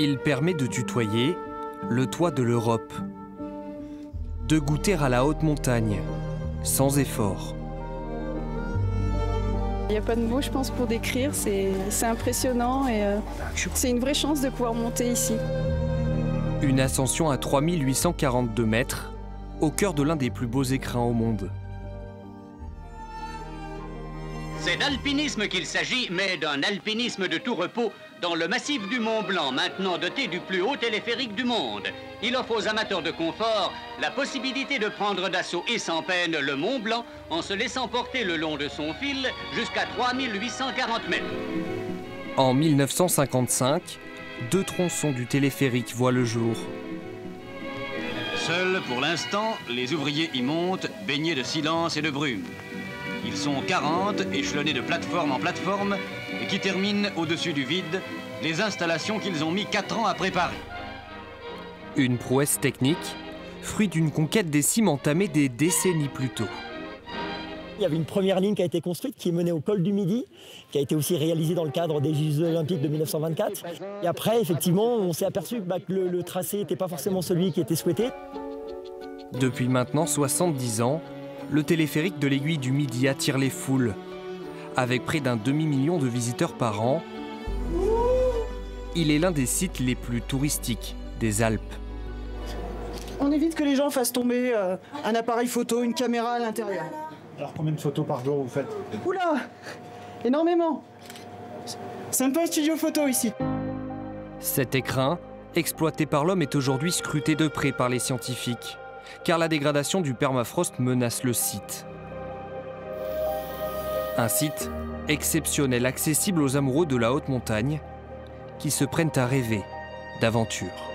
Il permet de tutoyer le toit de l'Europe, de goûter à la haute montagne, sans effort. Il n'y a pas de mots, je pense, pour décrire. C'est impressionnant et c'est une vraie chance de pouvoir monter ici. Une ascension à 3842 mètres, au cœur de l'un des plus beaux écrins au monde. C'est d'alpinisme qu'il s'agit, mais d'un alpinisme de tout repos dans le massif du Mont Blanc, maintenant doté du plus haut téléphérique du monde. Il offre aux amateurs de confort la possibilité de prendre d'assaut et sans peine le Mont Blanc en se laissant porter le long de son fil jusqu'à 3840 mètres. En 1955, 2 tronçons du téléphérique voient le jour. Seuls, pour l'instant, les ouvriers y montent, baignés de silence et de brume. Ils sont 40, échelonnés de plateforme en plateforme, et qui terminent au-dessus du vide les installations qu'ils ont mis 4 ans à préparer. Une prouesse technique, fruit d'une conquête des cimes entamée des décennies plus tôt. Il y avait une première ligne qui a été construite, qui est menée au col du Midi, qui a été aussi réalisée dans le cadre des Jeux Olympiques de 1924. Et après, effectivement, on s'est aperçu que le tracé n'était pas forcément celui qui était souhaité. Depuis maintenant 70 ans, le téléphérique de l'Aiguille du Midi attire les foules. Avec près d'un demi-million de visiteurs par an, il est l'un des sites les plus touristiques des Alpes. On évite que les gens fassent tomber un appareil photo, une caméra à l'intérieur. Alors combien de photos par jour vous faites? Oula! Énormément! C'est un peu un studio photo ici. Cet écrin, exploité par l'homme, est aujourd'hui scruté de près par les scientifiques, car la dégradation du permafrost menace le site. Un site exceptionnel, accessible aux amoureux de la haute montagne, qui se prennent à rêver d'aventure.